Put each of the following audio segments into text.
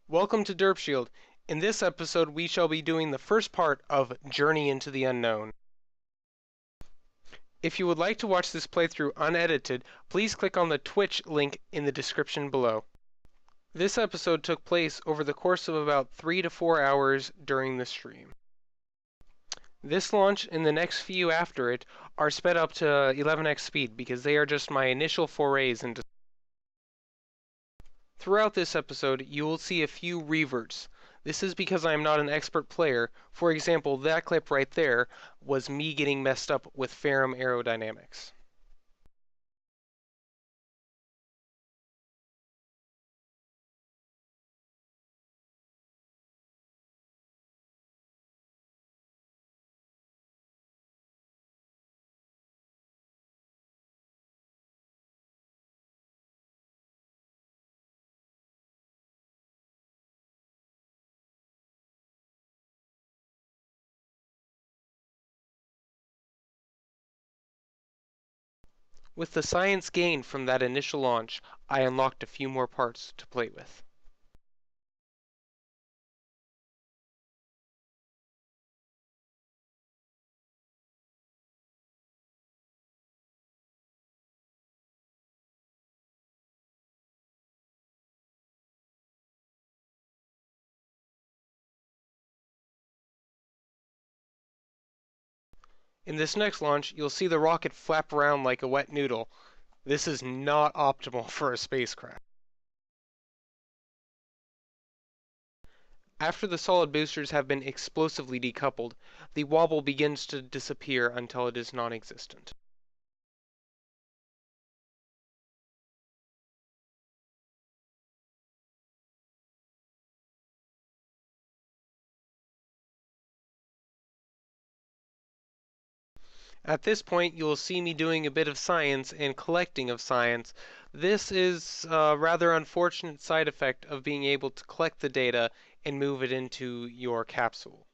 Welcome to Derp Shield. In this episode, we shall be doing the first part of Journey into the Unknown. If you would like to watch this playthrough unedited, please click on the Twitch link in the description below. This episode took place over the course of about 3 to 4 hours during the stream. This launch and the next few after it are sped up to 11x speed because they are just my initial forays into. Throughout this episode, you will see a few reverts. This is because I am not an expert player. For example, that clip right there was me getting messed up with Ferrum aerodynamics. With the science gained from that initial launch, I unlocked a few more parts to play with. In this next launch, you'll see the rocket flap around like a wet noodle. This is not optimal for a spacecraft. After the solid boosters have been explosively decoupled, the wobble begins to disappear until it is non-existent. At this point, you will see me doing a bit of science and collecting of science. This is a rather unfortunate side effect of being able to collect the data and move it into your capsule.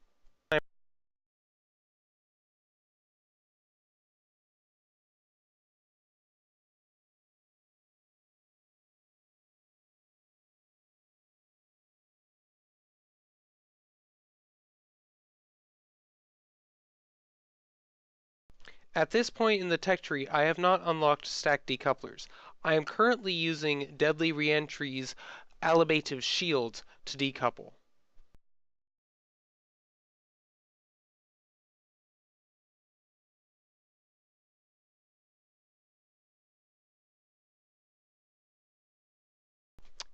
At this point in the tech tree, I have not unlocked stack decouplers. I am currently using Deadly Reentry's Alibative shields to decouple.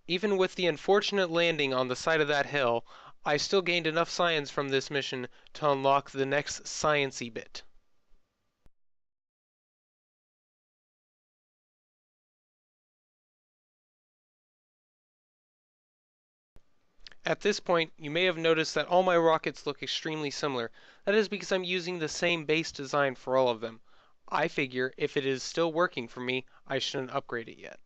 Even with the unfortunate landing on the side of that hill, I still gained enough science from this mission to unlock the next science-y bit. At this point, you may have noticed that all my rockets look extremely similar. That is because I'm using the same base design for all of them. I figure if it is still working for me, I shouldn't upgrade it yet.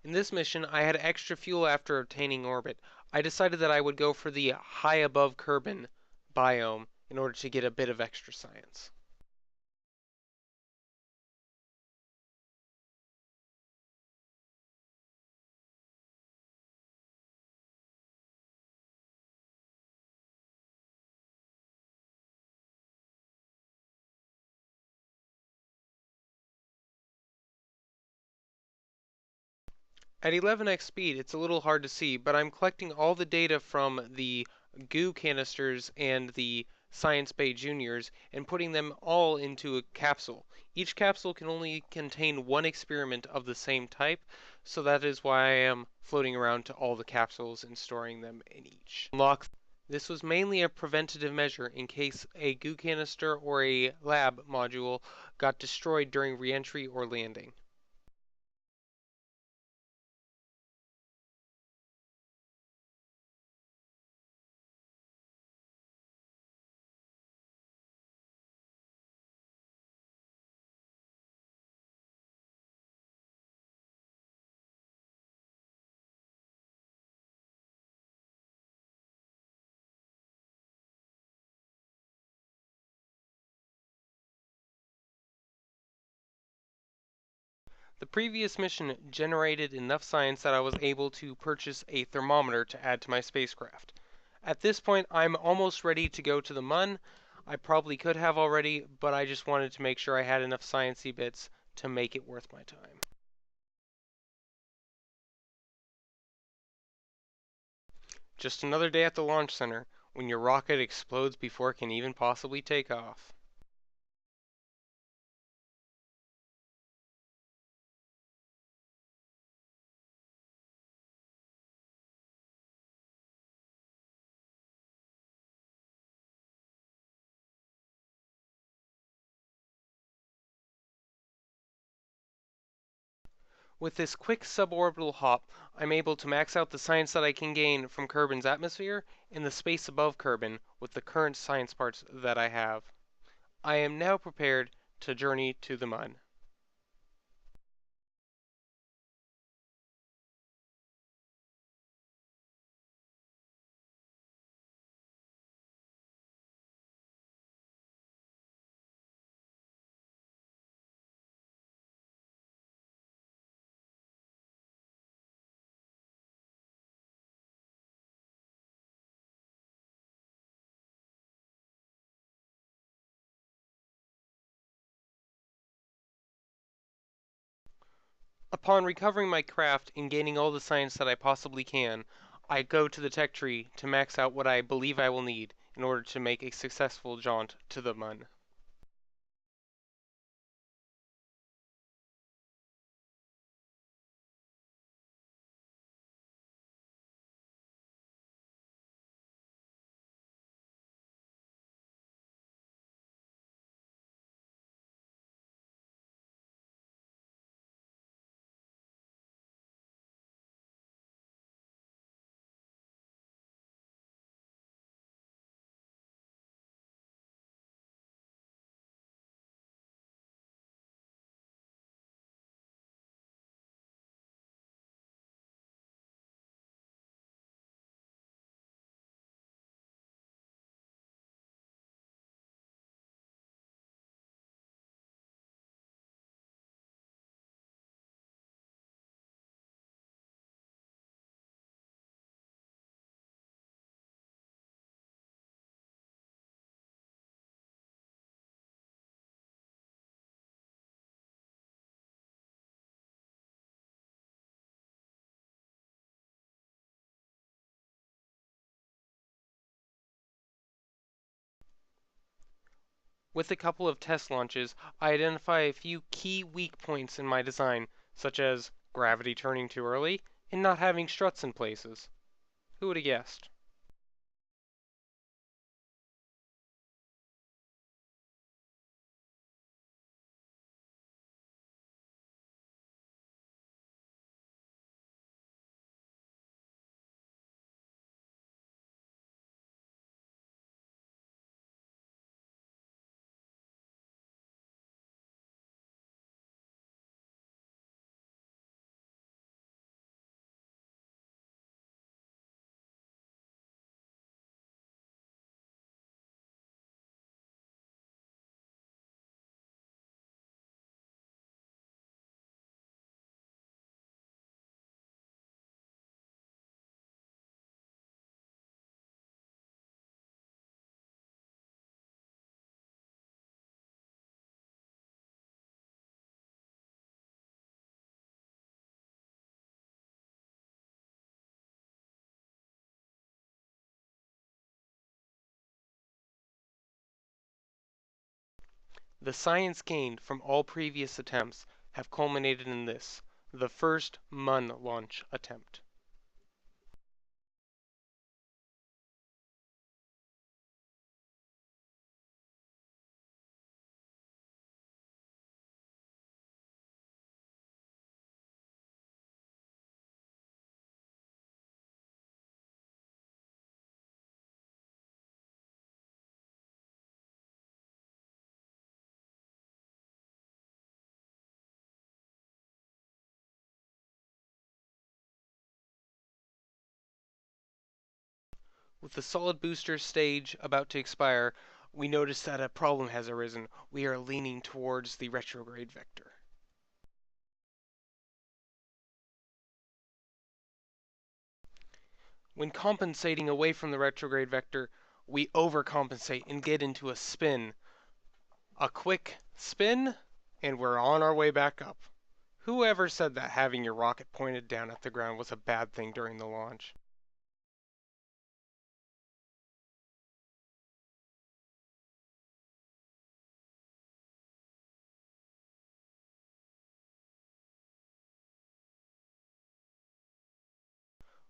In this mission, I had extra fuel after obtaining orbit. I decided that I would go for the high above Kerbal biome in order to get a bit of extra science. At 11x speed, it's a little hard to see, but I'm collecting all the data from the goo canisters and the Science Bay Juniors and putting them all into a capsule. Each capsule can only contain one experiment of the same type, so that is why I am floating around to all the capsules and storing them in each. This was mainly a preventative measure in case a goo canister or a lab module got destroyed during reentry or landing. The previous mission generated enough science that I was able to purchase a thermometer to add to my spacecraft. At this point, I'm almost ready to go to the Mun. I probably could have already, but I just wanted to make sure I had enough sciencey bits to make it worth my time. Just another day at the launch center, when your rocket explodes before it can even possibly take off. With this quick suborbital hop, I'm able to max out the science that I can gain from Kerbin's atmosphere in the space above Kerbin with the current science parts that I have. I am now prepared to journey to the Mun. Upon recovering my craft and gaining all the science that I possibly can, I go to the tech tree to max out what I believe I will need in order to make a successful jaunt to the Mun. With a couple of test launches, I identify a few key weak points in my design, such as gravity turning too early and not having struts in places. Who would have guessed? The science gained from all previous attempts have culminated in this, the first Mun launch attempt. With the solid booster stage about to expire, we notice that a problem has arisen. We are leaning towards the retrograde vector. When compensating away from the retrograde vector, we overcompensate and get into a spin. A quick spin, and we're on our way back up. Whoever said that having your rocket pointed down at the ground was a bad thing during the launch?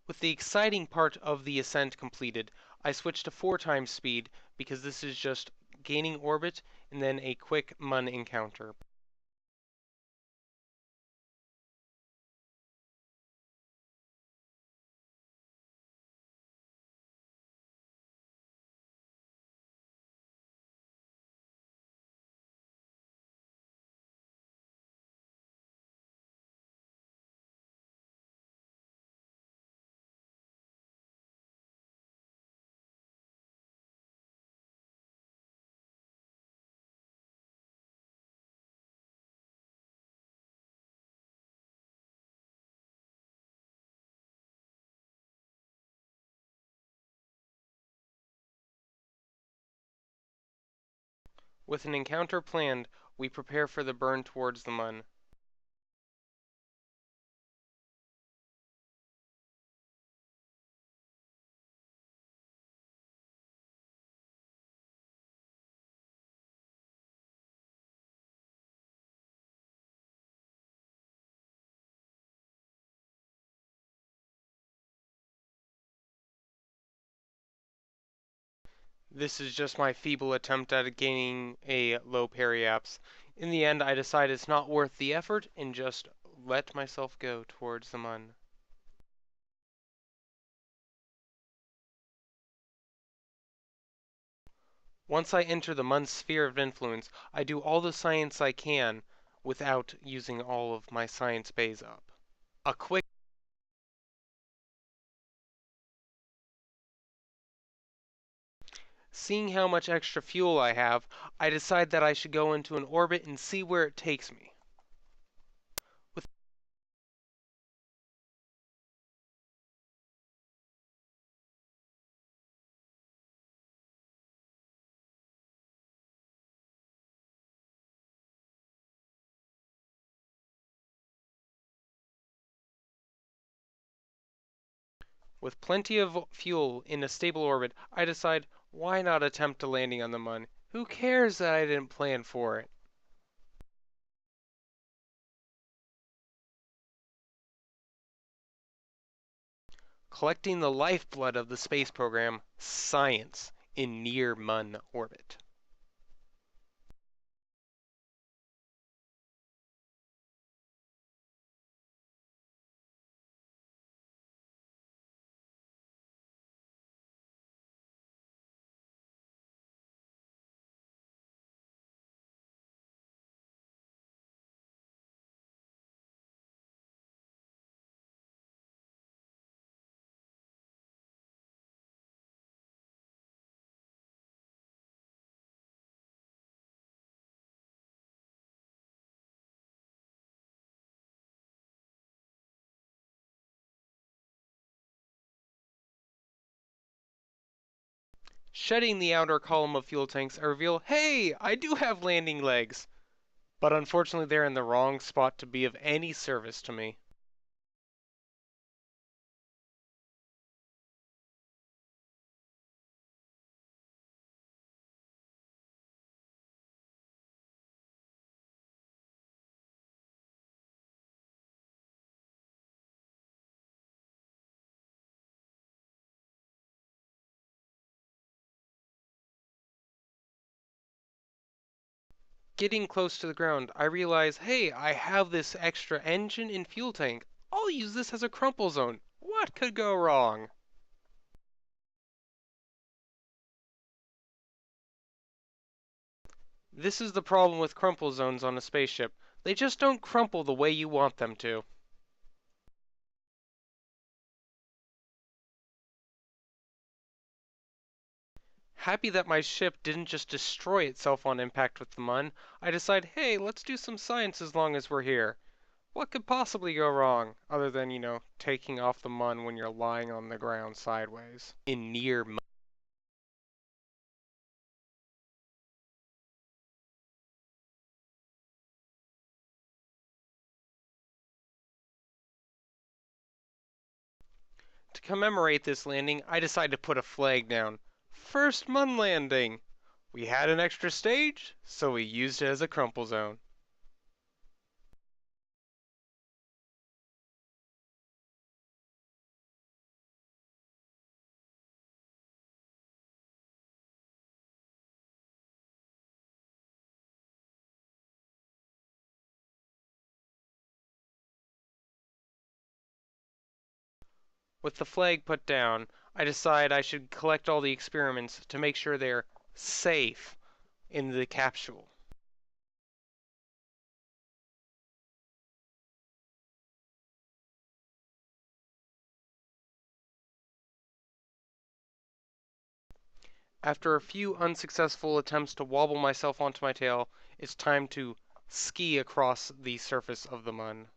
With the exciting part of the ascent completed, I switched to 4 times speed because this is just gaining orbit and then a quick Mun encounter. With an encounter planned, we prepare for the burn towards the Mun. This is just my feeble attempt at gaining a low periaps. In the end, I decide it's not worth the effort and just let myself go towards the Mun. Once I enter the Mun's sphere of influence, I do all the science I can without using all of my science bays up. A quick Seeing how much extra fuel I have, I decide that I should go into an orbit and see where it takes me. With With plenty of fuel in a stable orbit, I decide, why not attempt a landing on the Mun? Who cares that I didn't plan for it? Collecting the lifeblood of the space program, science, in near Mun orbit. Shedding the outer column of fuel tanks, I reveal, hey, I do have landing legs! But unfortunately they're in the wrong spot to be of any service to me. Getting close to the ground, I realize, hey, I have this extra engine and fuel tank. I'll use this as a crumple zone. What could go wrong? This is the problem with crumple zones on a spaceship. They just don't crumple the way you want them to. Happy that my ship didn't just destroy itself on impact with the Mun, I decide, hey, let's do some science as long as we're here. What could possibly go wrong, other than, taking off the Mun when you're lying on the ground sideways? In near To commemorate this landing, I decided to put a flag down. First Mun landing! We had an extra stage, so we used it as a crumple zone. With the flag put down, I decide I should collect all the experiments to make sure they're safe in the capsule. After a few unsuccessful attempts to wobble myself onto my tail, it's time to ski across the surface of the Mun.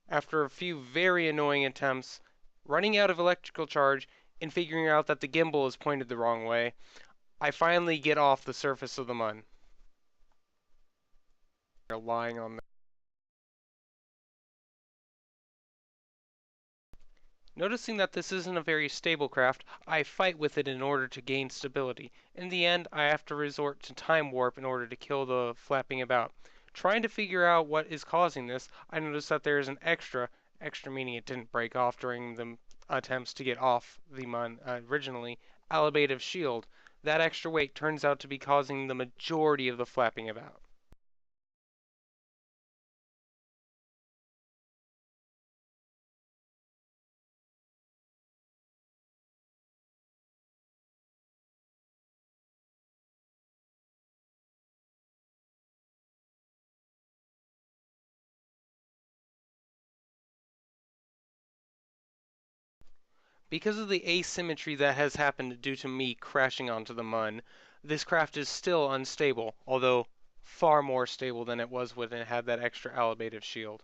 After a few very annoying attempts, running out of electrical charge, and figuring out that the gimbal is pointed the wrong way, I finally get off the surface of the Mun. Lying on the Noticing that this isn't a very stable craft, I fight with it in order to gain stability. In the end, I have to resort to time warp in order to kill the flapping about. Trying to figure out what is causing this, I notice that there is an extra meaning it didn't break off during the attempts to get off the Mun originally, alibative shield. That extra weight turns out to be causing the majority of the flapping about. Because of the asymmetry that has happened due to me crashing onto the Mun, this craft is still unstable, although far more stable than it was when it had that extra alibative shield.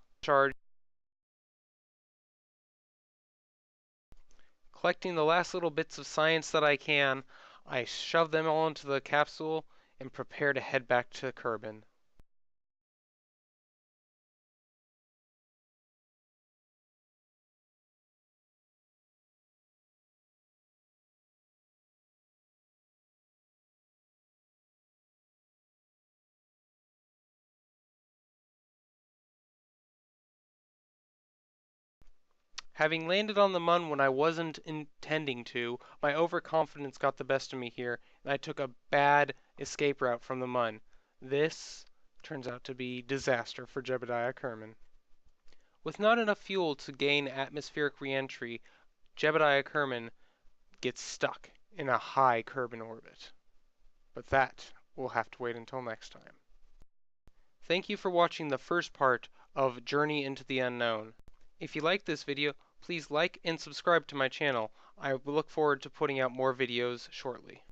Collecting the last little bits of science that I can, I shove them all into the capsule and prepare to head back to Kerbin. Having landed on the Mun when I wasn't intending to, my overconfidence got the best of me here, and I took a bad escape route from the Mun. This turns out to be disaster for Jebediah Kerman. With not enough fuel to gain atmospheric reentry, Jebediah Kerman gets stuck in a high Kerbin orbit. But that will have to wait until next time. Thank you for watching the first part of Journey into the Unknown. If you like this video, please like and subscribe to my channel. I look forward to putting out more videos shortly.